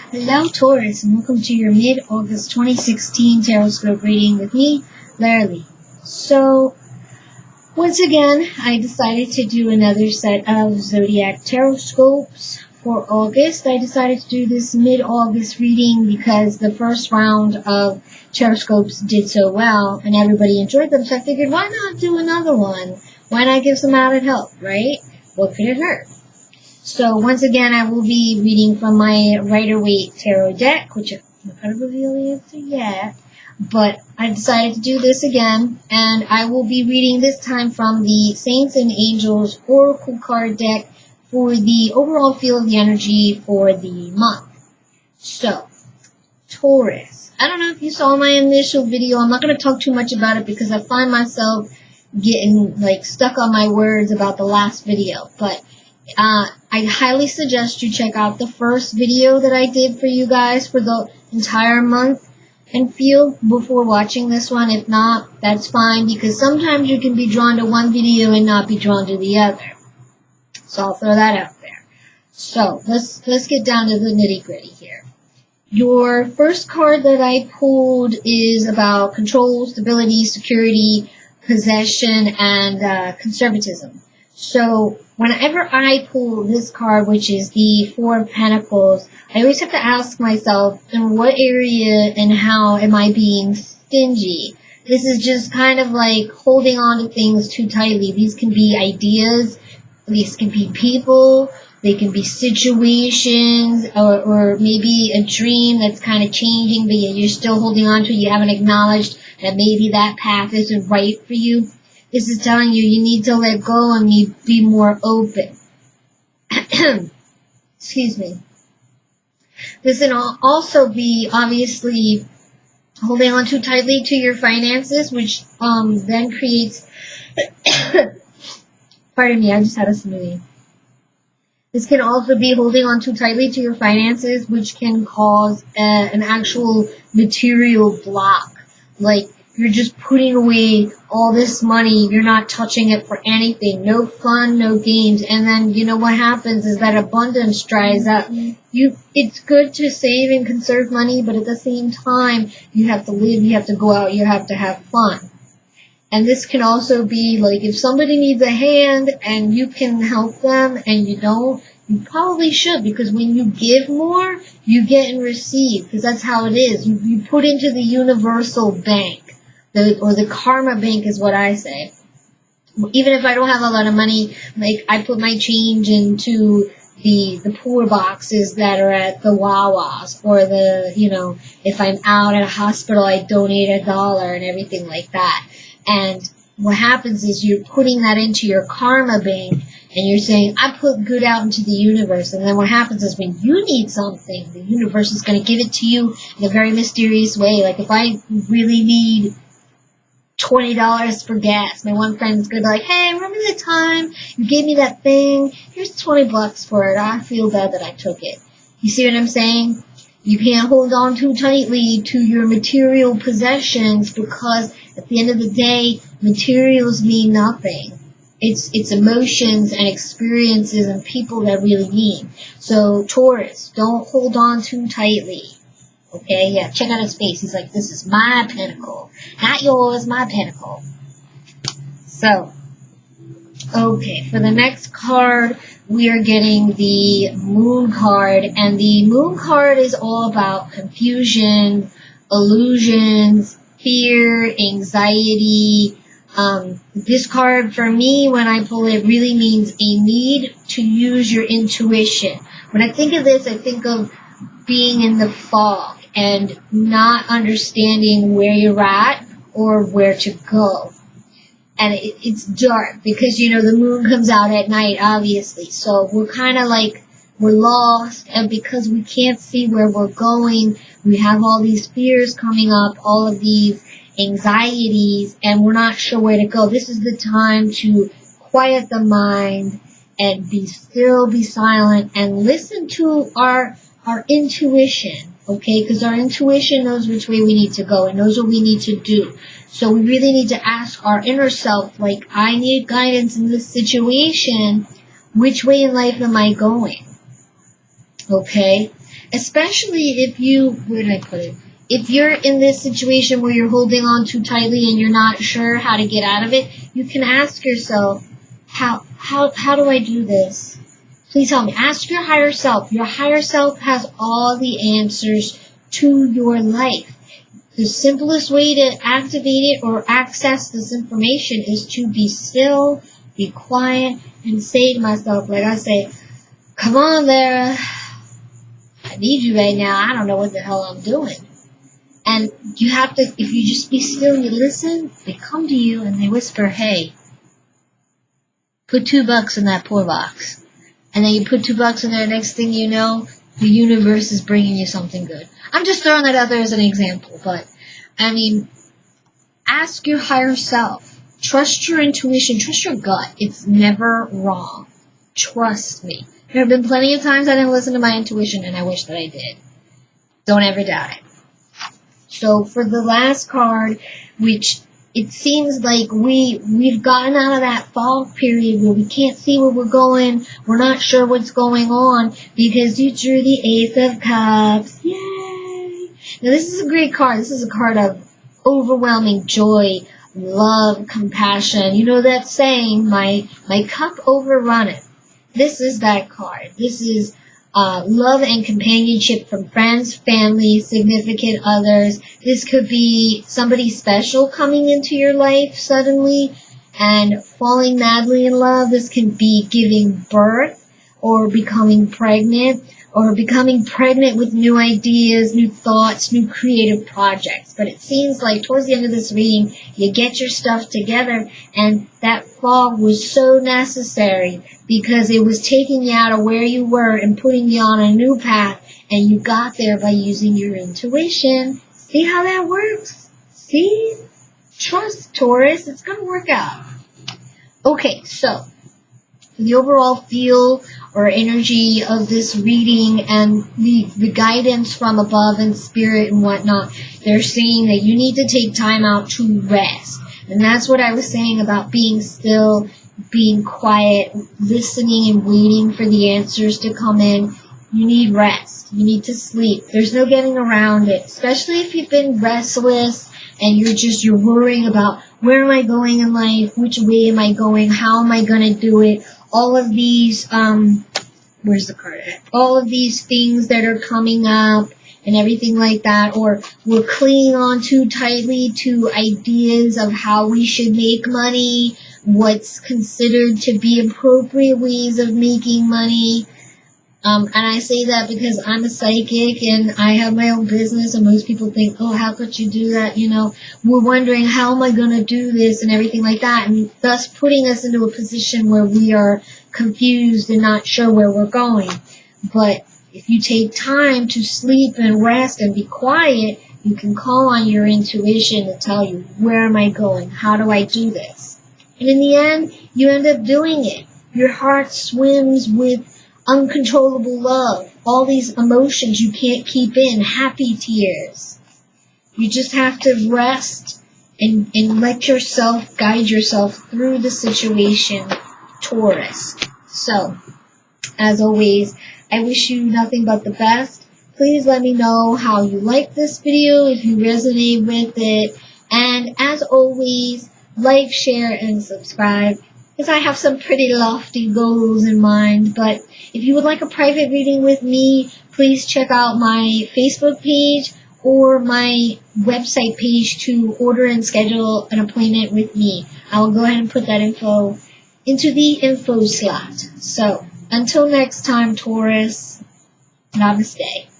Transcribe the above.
Hello Taurus, and welcome to your mid-August 2016 Tarotscope reading with me, Lara Lee. So, once again, I decided to do another set of Zodiac Tarotscopes for August. I decided to do this mid-August reading because the first round of Tarotscopes did so well, and everybody enjoyed them, so I figured, why not do another one? Why not give some added help, right? What could it hurt? So once again, I will be reading from my Rider-Waite Tarot deck, which I'm not going to reveal the answer yet, but I decided to do this again, and I will be reading this time from the Saints and Angels Oracle card deck for the overall feel of the energy for the month. So, Taurus. I don't know if you saw my initial video. I'm not going to talk too much about it because I find myself getting stuck on my words about the last video, but I highly suggest you check out the first video that I did for you guys for the entire month and feel before watching this one. If not, that's fine, because sometimes you can be drawn to one video and not be drawn to the other. So I'll throw that out there. So let's get down to the nitty-gritty here. Your first card that I pulled is about control, stability, security, possession, and conservatism. So whenever I pull this card, which is the Four of Pentacles, I always have to ask myself, in what area and how am I being stingy? This is just kind of like holding on to things too tightly. These can be ideas, these can be people, they can be situations, or maybe a dream that's kind of changing, but yet you're still holding on to it. You haven't acknowledged that maybe that path isn't right for you. This is telling you need to let go and be more open. Excuse me. This can also be, obviously, holding on too tightly to your finances, which then creates... Pardon me, I just had a smoothie. This can also be holding on too tightly to your finances, which can cause an actual material block. Like, you're just putting away all this money, you're not touching it for anything, no fun, no games, and then, you know, what happens is that abundance dries up. It's good to save and conserve money, but at the same time, you have to live, you have to go out, you have to have fun. And this can also be, like, if somebody needs a hand and you can help them and you don't, you probably should, because when you give more, you get and receive, because that's how it is. You put into the universal bank. Or the karma bank is what I say. Even if I don't have a lot of money, like, I put my change into the poor boxes that are at the Wawas, or if I'm out at a hospital, I donate $1 and everything like that. And what happens is you're putting that into your karma bank, and you're saying, I put good out into the universe. And then what happens is when you need something, the universe is going to give it to you in a very mysterious way. Like, if I really need $20 for gas, my one friend's gonna be like, hey, remember the time you gave me that thing? Here's $20 for it. I feel bad that I took it. You see what I'm saying? You can't hold on too tightly to your material possessions, because at the end of the day, materials mean nothing. It's emotions and experiences and people that really mean. So, Taurus, don't hold on too tightly. Okay, yeah, check out his face. He's like, this is my pentacle. Not yours, my pentacle. So, okay, for the next card, we are getting the Moon card. And the Moon card is all about confusion, illusions, fear, anxiety. This card, for me, when I pull it, really means a need to use your intuition. When I think of this, I think of being in the fog and not understanding where you're at or where to go. And it's dark because, the moon comes out at night, obviously. So we're kind of like, we're lost, and because we can't see where we're going, we have all these fears coming up, all of these anxieties, and we're not sure where to go. This is the time to quiet the mind and be still, be silent, and listen to our intuition, okay? Because our intuition knows which way we need to go. It knows what we need to do. So we really need to ask our inner self, like, I need guidance in this situation. Which way in life am I going? Okay? Especially if you, where did I put it? If you're in this situation where you're holding on too tightly and you're not sure how to get out of it, you can ask yourself, how do I do this? Please help me. Ask your higher self. Your higher self has all the answers to your life. The simplest way to activate it or access this information is to be still, be quiet, and say to myself, like I say, come on, Lara. I need you right now. I don't know what the hell I'm doing. And you have to, if you just be still and you listen, they come to you and they whisper, hey, put $2 in that poor box. And then you put $2 in there, next thing you know, the universe is bringing you something good. I'm just throwing that out there as an example, but, I mean, ask your higher self. Trust your intuition. Trust your gut. It's never wrong. Trust me. There have been plenty of times I didn't listen to my intuition, and I wish that I did. Don't ever doubt it. So for the last card, which it seems like we've gotten out of that fog period where we can't see where we're going, we're not sure what's going on, because you drew the Ace of Cups. Yay! Now this is a great card. This is a card of overwhelming joy, love, compassion. You know that saying, my cup overrunneth. This is that card. This is love and companionship from friends, family, significant others. This could be somebody special coming into your life suddenly and falling madly in love. This can be giving birth or becoming pregnant with new ideas, new thoughts, new creative projects. But it seems like towards the end of this reading, you get your stuff together, and that fog was so necessary because it was taking you out of where you were and putting you on a new path, and you got there by using your intuition. See how that works? See? Trust, Taurus. It's going to work out. Okay, so the overall feel or energy of this reading and the guidance from above and spirit and whatnot, they're saying that you need to take time out to rest. And that's what I was saying about being still, being quiet, listening and waiting for the answers to come in. You need rest. You need to sleep. There's no getting around it, especially if you've been restless and you're worrying about where am I going in life, which way am I going, how am I going to do it. All of these, where's the card at? All of these things that are coming up and everything like that, or we're clinging on too tightly to ideas of how we should make money, what's considered to be appropriate ways of making money. And I say that because I'm a psychic and I have my own business, and most people think, oh, how could you do that? You know, we're wondering, how am I going to do this and everything like that, and thus putting us into a position where we are confused and not sure where we're going. But if you take time to sleep and rest and be quiet, you can call on your intuition to tell you, where am I going? How do I do this? And in the end, you end up doing it. Your heart swims with uncontrollable love, all these emotions you can't keep in, happy tears. You just have to rest and let yourself guide yourself through the situation, Taurus. So, as always, I wish you nothing but the best. Please let me know how you like this video, if you resonate with it. And as always, like, share, and subscribe, because I have some pretty lofty goals in mind. But if you would like a private reading with me, please check out my Facebook page or my website page to order and schedule an appointment with me. I will go ahead and put that info into the info slot. So, until next time, Taurus, namaste.